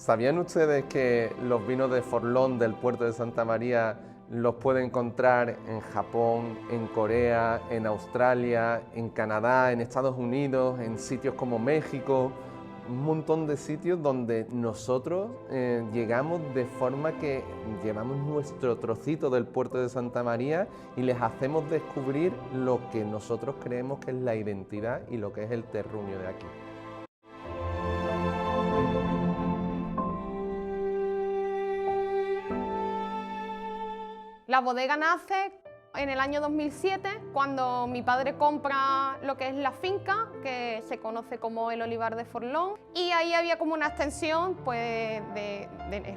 ¿Sabían ustedes que los vinos de Forlón del puerto de Santa María los pueden encontrar en Japón, en Corea, en Australia, en Canadá, en Estados Unidos, en sitios como México? Un montón de sitios donde nosotros llegamos de forma que llevamos nuestro trocito del puerto de Santa María y les hacemos descubrir lo que nosotros creemos que es la identidad y lo que es el terruño de aquí. La bodega nace en el año 2007, cuando mi padre compra lo que es la finca, que se conoce como el Olivar de Forlón, y ahí había como una extensión, pues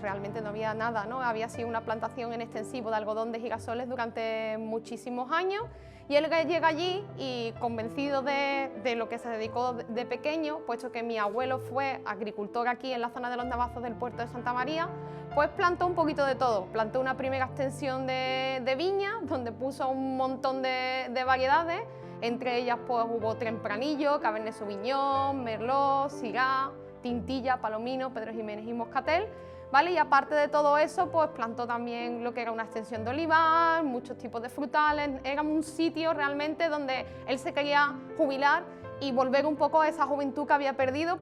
realmente no había nada, ¿no? Había sido una plantación en extensivo de algodón de girasoles durante muchísimos años, y él llega allí y convencido de lo que se dedicó de pequeño, puesto que mi abuelo fue agricultor aquí en la zona de los Navazos del puerto de Santa María, pues plantó un poquito de todo. Plantó una primera extensión de viña, donde puso un montón de variedades, entre ellas pues hubo Tempranillo, Cabernet Sauvignon, Merlot, Syrah, Tintilla, Palomino, Pedro Jiménez y Moscatel, ¿vale? Y aparte de todo eso, pues plantó también lo que era una extensión de olivar, muchos tipos de frutales. Era un sitio realmente donde él se quería jubilar y volver un poco a esa juventud que había perdido.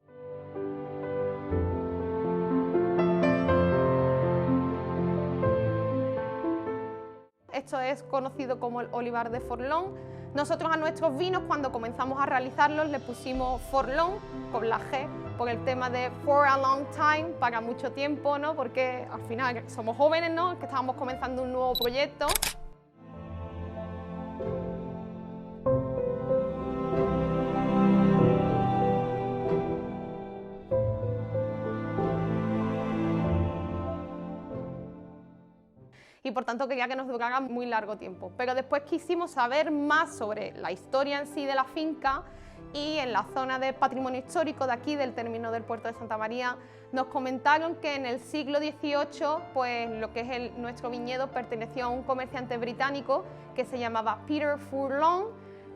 Esto es conocido como el Olivar de Forlón. Nosotros a nuestros vinos, cuando comenzamos a realizarlos, le pusimos Forlón con la G, por el tema de for a long time, para mucho tiempo, ¿no? Porque al final somos jóvenes, ¿no? Que estábamos comenzando un nuevo proyecto. Y por tanto quería que nos durara muy largo tiempo. Pero después quisimos saber más sobre la historia en sí de la finca, y en la zona de patrimonio histórico de aquí, del término del puerto de Santa María, nos comentaron que en el siglo XVIII, pues lo que es nuestro viñedo perteneció a un comerciante británico que se llamaba Peter Furlong,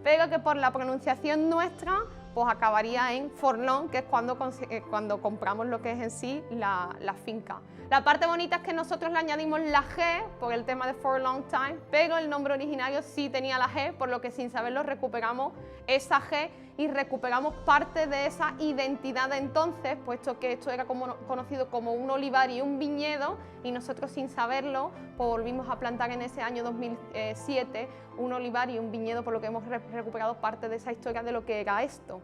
pero que por la pronunciación nuestra pues acabaría en Forlón, que es cuando compramos lo que es en sí la finca. La parte bonita es que nosotros le añadimos la G por el tema de for a long time, pero el nombre originario sí tenía la G, por lo que sin saberlo recuperamos esa G y recuperamos parte de esa identidad de entonces, puesto que esto era conocido como un olivar y un viñedo, y nosotros sin saberlo pues volvimos a plantar en ese año 2007 un olivar y un viñedo, por lo que hemos recuperado parte de esa historia de lo que era esto.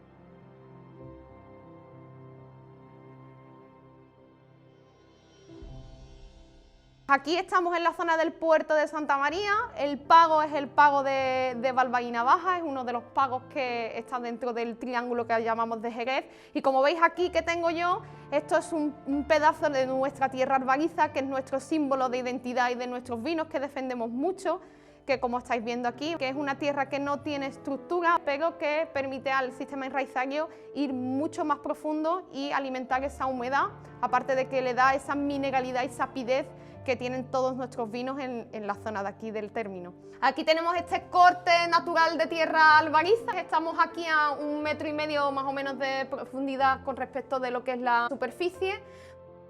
Aquí estamos en la zona del puerto de Santa María. El pago es el pago de Balbaína Baja, es uno de los pagos que está dentro del triángulo que llamamos de Jerez. Y como veis aquí que tengo yo, esto es un pedazo de nuestra tierra albariza, que es nuestro símbolo de identidad y de nuestros vinos, que defendemos mucho, que como estáis viendo aquí, que es una tierra que no tiene estructura, pero que permite al sistema enraizario ir mucho más profundo y alimentar esa humedad, aparte de que le da esa mineralidad y sapidez que tienen todos nuestros vinos en la zona de aquí del término. Aquí tenemos este corte natural de tierra albariza. Estamos aquí a 1,5 metros más o menos de profundidad con respecto de lo que es la superficie,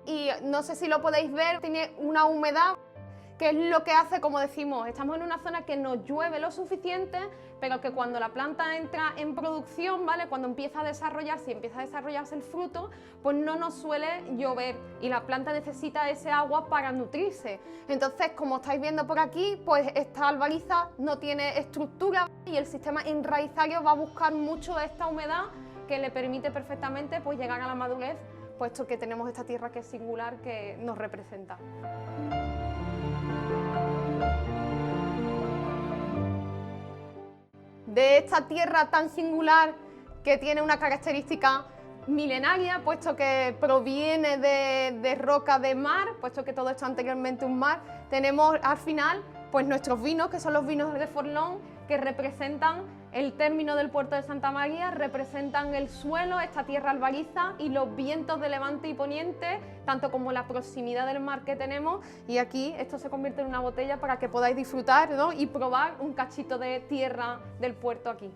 y no sé si lo podéis ver, tiene una humedad que es lo que hace, como decimos, estamos en una zona que nos llueve lo suficiente, pero que cuando la planta entra en producción, ¿vale? Cuando empieza a desarrollarse y empieza a desarrollarse el fruto, pues no nos suele llover y la planta necesita ese agua para nutrirse. Entonces, como estáis viendo por aquí, pues esta albariza no tiene estructura y el sistema enraizario va a buscar mucho esta humedad que le permite perfectamente pues llegar a la madurez, puesto que tenemos esta tierra que es singular, que nos representa. De esta tierra tan singular, que tiene una característica milenaria, puesto que proviene de roca de mar, puesto que todo esto anteriormente un mar, tenemos al final pues nuestros vinos, que son los vinos de Forlón, que representan el término del puerto de Santa María, representan el suelo, esta tierra albariza y los vientos de levante y poniente, tanto como la proximidad del mar que tenemos. Y aquí esto se convierte en una botella para que podáis disfrutar, ¿no? Y probar un cachito de tierra del puerto aquí.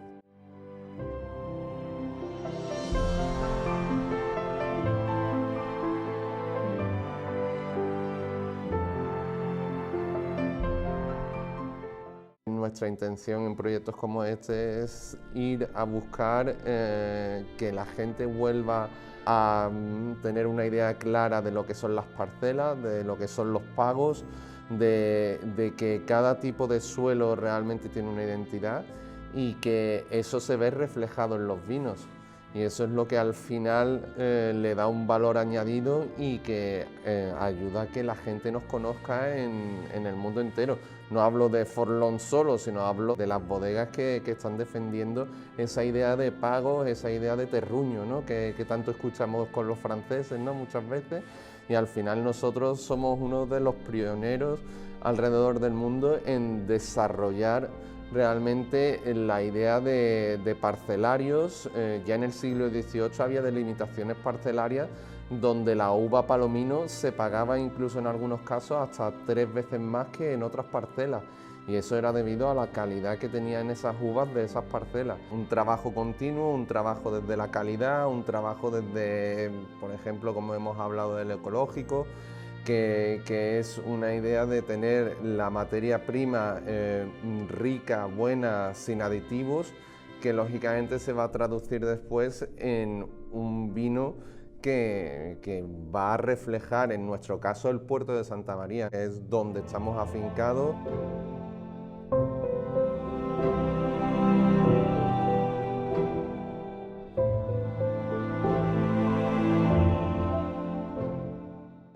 nuestra intención en proyectos como este es ir a buscar que la gente vuelva a tener una idea clara de lo que son las parcelas, de lo que son los pagos, de que cada tipo de suelo realmente tiene una identidad y que eso se ve reflejado en los vinos. Y eso es lo que al final le da un valor añadido y que ayuda a que la gente nos conozca en el mundo entero. No hablo de Forlón solo, sino hablo de las bodegas que están defendiendo esa idea de pago, esa idea de terruño, ¿no? que tanto escuchamos con los franceses, ¿no? Muchas veces. Y al final nosotros somos uno de los pioneros alrededor del mundo en desarrollar realmente la idea de parcelarios. Ya en el siglo XVIII había delimitaciones parcelarias donde la uva palomino se pagaba incluso en algunos casos hasta 3 veces más que en otras parcelas. Y eso era debido a la calidad que tenían esas uvas de esas parcelas. Un trabajo continuo, un trabajo desde la calidad, un trabajo desde, por ejemplo, como hemos hablado del ecológico, que es una idea de tener la materia prima rica, buena, sin aditivos, que lógicamente se va a traducir después en un vino que va a reflejar, en nuestro caso, el puerto de Santa María, que es donde estamos afincados.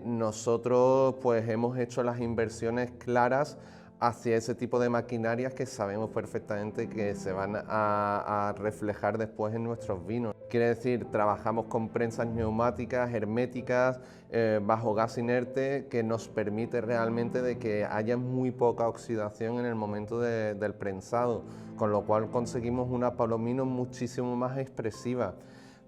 Nosotros pues hemos hecho las inversiones claras hacia ese tipo de maquinarias que sabemos perfectamente que se van a reflejar después en nuestros vinos. Quiere decir, trabajamos con prensas neumáticas, herméticas, bajo gas inerte, que nos permite realmente de que haya muy poca oxidación en el momento del prensado, con lo cual conseguimos una palomino muchísimo más expresiva.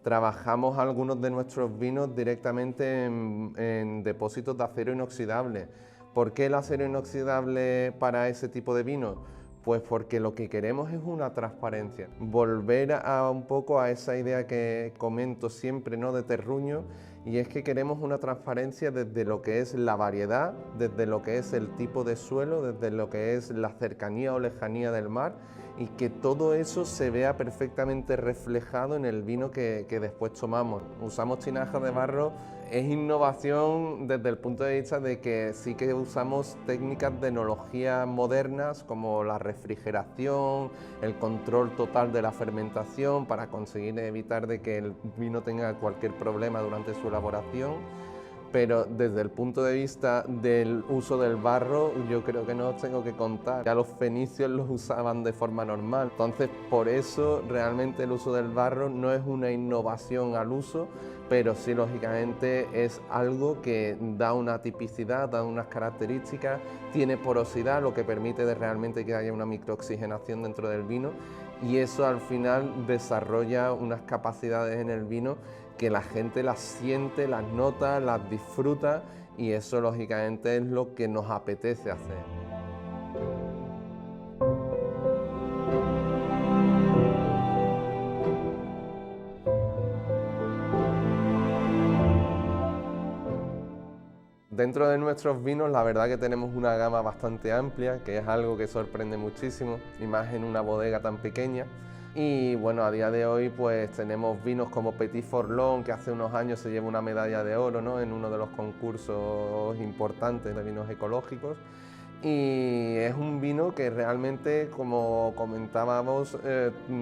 Trabajamos algunos de nuestros vinos directamente en depósitos de acero inoxidable. ¿Por qué el acero inoxidable para ese tipo de vino? Pues porque lo que queremos es una transparencia. Volver a un poco a esa idea que comento siempre, ¿no?, de terruño, y es que queremos una transparencia desde lo que es la variedad, desde lo que es el tipo de suelo, desde lo que es la cercanía o lejanía del mar, y que todo eso se vea perfectamente reflejado en el vino que después tomamos. Usamos tinajas de barro, es innovación desde el punto de vista de que sí que usamos técnicas de enología modernas como la refrigeración, el control total de la fermentación para conseguir evitar de que el vino tenga cualquier problema durante su elaboración. Pero desde el punto de vista del uso del barro, yo creo que no os tengo que contar. Ya los fenicios los usaban de forma normal. Entonces, por eso realmente el uso del barro no es una innovación al uso, pero sí, lógicamente, es algo que da una tipicidad, da unas características, tiene porosidad, lo que permite de realmente que haya una microoxigenación dentro del vino, y eso al final desarrolla unas capacidades en el vino que la gente las siente, las nota, las disfruta, y eso lógicamente es lo que nos apetece hacer. Dentro de nuestros vinos, la verdad que tenemos una gama bastante amplia, que es algo que sorprende muchísimo, y más en una bodega tan pequeña. Y bueno, a día de hoy pues tenemos vinos como Petit Forlón, que hace unos años se llevó una medalla de oro, ¿no?, en uno de los concursos importantes de vinos ecológicos. Y es un vino que realmente, como comentábamos,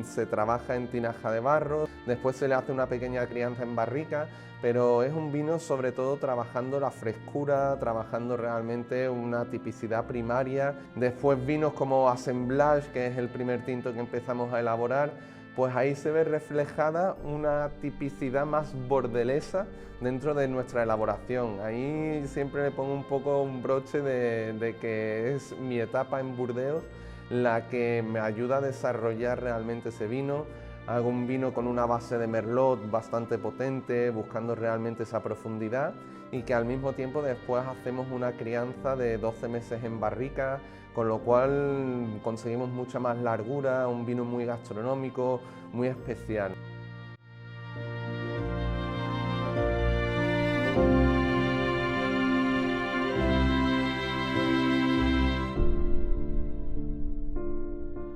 se trabaja en tinaja de barro, después se le hace una pequeña crianza en barrica, pero es un vino sobre todo trabajando la frescura, trabajando realmente una tipicidad primaria. Después vinos como Assemblage, que es el primer tinto que empezamos a elaborar, pues ahí se ve reflejada una tipicidad más bordelesa dentro de nuestra elaboración. Ahí siempre le pongo un poco un broche de que es mi etapa en Burdeos la que me ayuda a desarrollar realmente ese vino. Hago un vino con una base de Merlot bastante potente, buscando realmente esa profundidad, y que al mismo tiempo después hacemos una crianza de 12 meses en barrica, con lo cual conseguimos mucha más largura, un vino muy gastronómico, muy especial.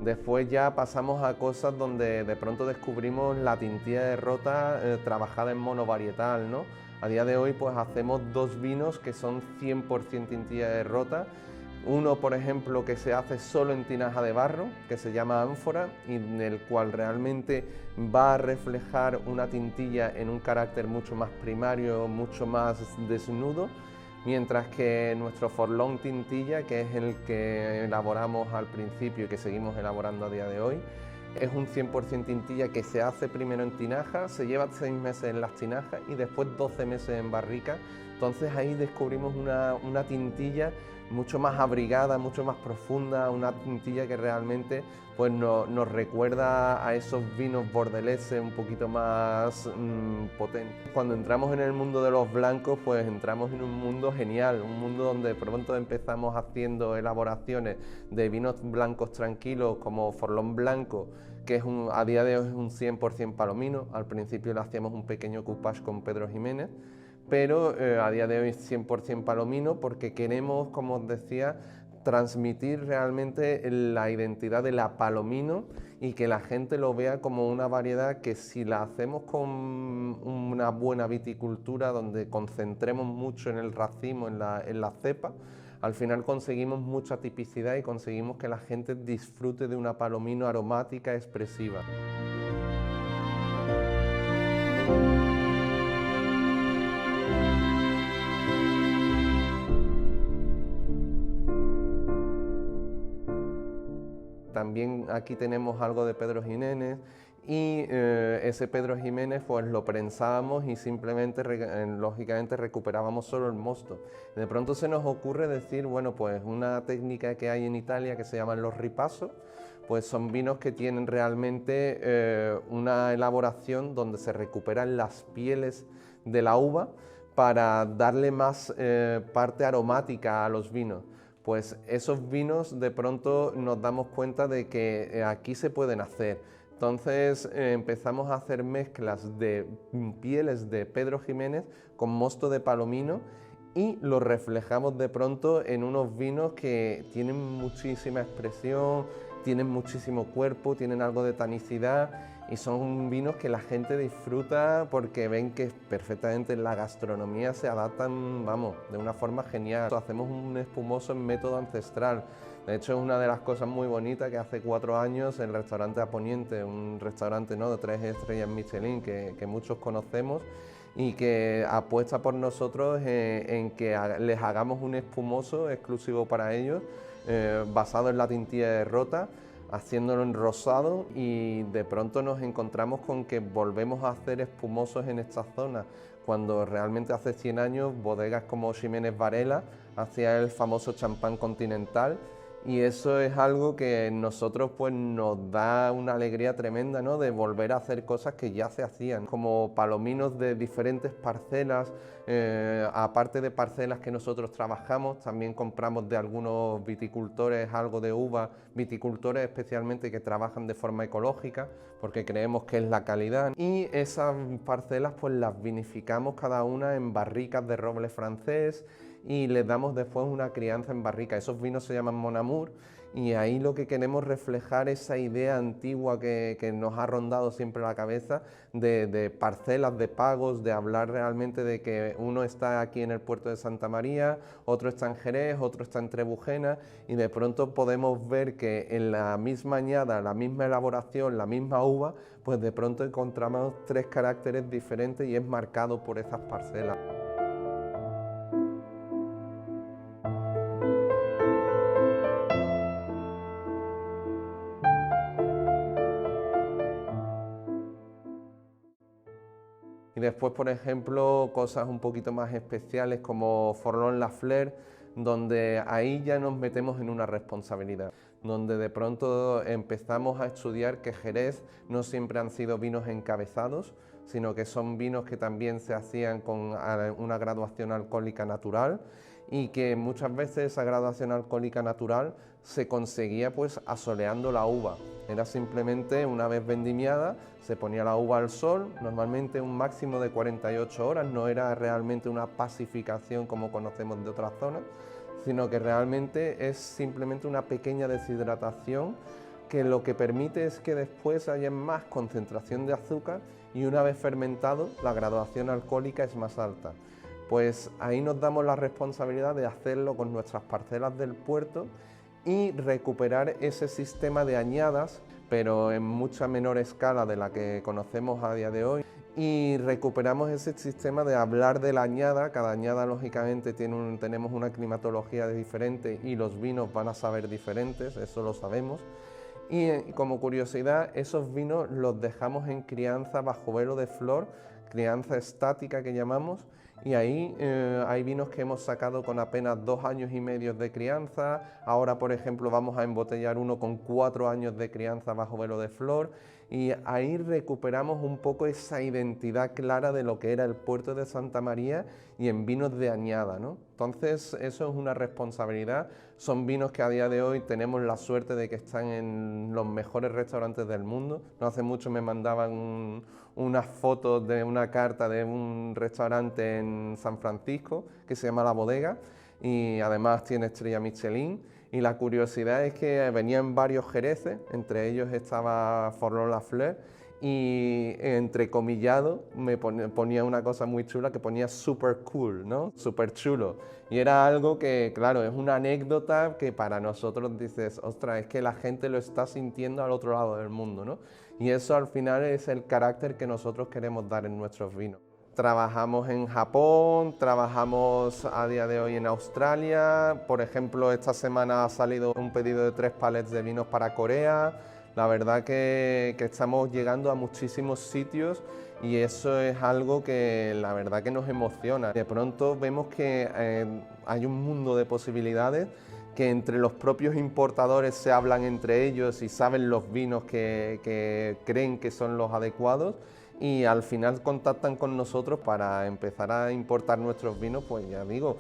Después ya pasamos a cosas donde de pronto descubrimos la tintilla de rota trabajada en monovarietal, ¿no? A día de hoy pues hacemos dos vinos que son 100% tintilla de rota. Uno, por ejemplo, que se hace solo en tinaja de barro, que se llama ánfora, y en el cual realmente va a reflejar una tintilla en un carácter mucho más primario, mucho más desnudo, mientras que nuestro Forlón Tintilla, que es el que elaboramos al principio y que seguimos elaborando a día de hoy, es un 100% tintilla que se hace primero en tinaja, se lleva 6 meses en las tinajas y después 12 meses en barrica. Entonces ahí descubrimos una tintilla mucho más abrigada, mucho más profunda, una tintilla que realmente pues, nos recuerda a esos vinos bordeleses un poquito más potentes. Cuando entramos en el mundo de los blancos, pues entramos en un mundo genial, un mundo donde pronto empezamos haciendo elaboraciones de vinos blancos tranquilos como Forlón Blanco, que es a día de hoy es un 100% palomino. Al principio le hacíamos un pequeño coupage con Pedro Jiménez, pero a día de hoy es 100% palomino porque queremos, como os decía, transmitir realmente la identidad de la palomino y que la gente lo vea como una variedad que si la hacemos con una buena viticultura donde concentremos mucho en el racimo, en la cepa, al final conseguimos mucha tipicidad y conseguimos que la gente disfrute de una palomino aromática expresiva. También aquí tenemos algo de Pedro Jiménez y ese Pedro Jiménez pues lo prensábamos y simplemente, lógicamente, recuperábamos solo el mosto. De pronto se nos ocurre decir, bueno, pues una técnica que hay en Italia que se llaman los ripasos, pues son vinos que tienen realmente una elaboración donde se recuperan las pieles de la uva para darle más parte aromática a los vinos. Pues esos vinos de pronto nos damos cuenta de que aquí se pueden hacer. Entonces empezamos a hacer mezclas de pieles de Pedro Jiménez con mosto de palomino y lo reflejamos de pronto en unos vinos que tienen muchísima expresión, tienen muchísimo cuerpo, tienen algo de tanicidad y son vinos que la gente disfruta porque ven que perfectamente en la gastronomía se adaptan, vamos, de una forma genial. Hacemos un espumoso en método ancestral. De hecho, es una de las cosas muy bonitas que hace 4 años el restaurante A Poniente, un restaurante, ¿no?, de 3 estrellas Michelin que muchos conocemos y que apuesta por nosotros en que les hagamos un espumoso exclusivo para ellos, basado en la tintilla de rota, haciéndolo en rosado, y de pronto nos encontramos con que volvemos a hacer espumosos en esta zona, cuando realmente hace 100 años bodegas como Ximénez Varela hacía el famoso champán continental, y eso es algo que nosotros pues nos da una alegría tremenda, ¿no?, de volver a hacer cosas que ya se hacían, como palominos de diferentes parcelas. Aparte de parcelas que nosotros trabajamos, también compramos de algunos viticultores algo de uva, viticultores especialmente que trabajan de forma ecológica, porque creemos que es la calidad, y esas parcelas pues las vinificamos cada una en barricas de roble francés y les damos después una crianza en barrica. Esos vinos se llaman Mon Amour, y ahí lo que queremos reflejar esa idea antigua que nos ha rondado siempre la cabeza de parcelas, de pagos, de hablar realmente de que uno está aquí en el puerto de Santa María, otro está en Jerez, otro está en Trebujena, y de pronto podemos ver que en la misma añada, la misma elaboración, la misma uva, pues de pronto encontramos 3 caracteres diferentes y es marcado por esas parcelas. Y después, por ejemplo, cosas un poquito más especiales como Forlón Lafleur, donde ahí ya nos metemos en una responsabilidad, donde de pronto empezamos a estudiar que Jerez no siempre han sido vinos encabezados, sino que son vinos que también se hacían con una graduación alcohólica natural, y que muchas veces esa graduación alcohólica natural se conseguía pues asoleando la uva. Era simplemente, una vez vendimiada, se ponía la uva al sol, normalmente un máximo de 48 horas, no era realmente una pasificación como conocemos de otras zonas, sino que realmente es simplemente una pequeña deshidratación que lo que permite es que después haya más concentración de azúcar y una vez fermentado la graduación alcohólica es más alta. Pues ahí nos damos la responsabilidad de hacerlo con nuestras parcelas del puerto y recuperar ese sistema de añadas, pero en mucha menor escala de la que conocemos a día de hoy. Y recuperamos ese sistema de hablar de la añada. Cada añada lógicamente tenemos una climatología diferente y los vinos van a saber diferentes, eso lo sabemos. Y como curiosidad, esos vinos los dejamos en crianza bajo velo de flor, crianza estática que llamamos, y ahí hay vinos que hemos sacado con apenas 2 años y medio de crianza. Ahora, por ejemplo, vamos a embotellar uno con 4 años de crianza bajo velo de flor, y ahí recuperamos un poco esa identidad clara de lo que era el puerto de Santa María y en vinos de añada, ¿no? Entonces eso es una responsabilidad, son vinos que a día de hoy tenemos la suerte de que están en los mejores restaurantes del mundo. No hace mucho me mandaban unas fotos de una carta de un restaurante en San Francisco que se llama La Bodega y además tiene estrella Michelin. Y la curiosidad es que venían varios jereces, entre ellos estaba Forlón Lafleur, y entrecomillado me ponía una cosa muy chula que ponía super cool, ¿no? Super chulo. Y era algo que, claro, es una anécdota que para nosotros dices, ostras, es que la gente lo está sintiendo al otro lado del mundo, ¿no? Y eso al final es el carácter que nosotros queremos dar en nuestros vinos. Trabajamos en Japón, trabajamos a día de hoy en Australia. Por ejemplo, esta semana ha salido un pedido de 3 palets de vinos para Corea. La verdad que estamos llegando a muchísimos sitios y eso es algo que la verdad que nos emociona. De pronto vemos que hay un mundo de posibilidades, que entre los propios importadores se hablan entre ellos y saben los vinos que creen que son los adecuados, y al final contactan con nosotros para empezar a importar nuestros vinos. Pues ya digo,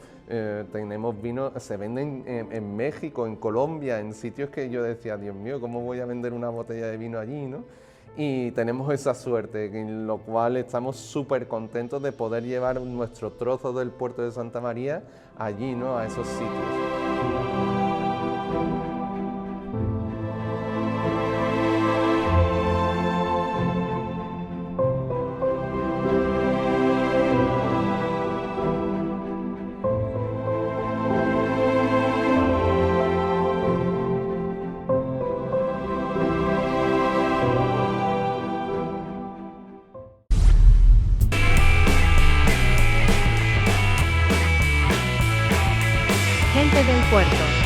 tenemos vinos, se venden en México, en Colombia, en sitios que yo decía, Dios mío, ¿cómo voy a vender una botella de vino allí, no? Y tenemos esa suerte, en lo cual estamos súper contentos de poder llevar nuestro trozo del puerto de Santa María allí, ¿no? A esos sitios. Gente del puerto.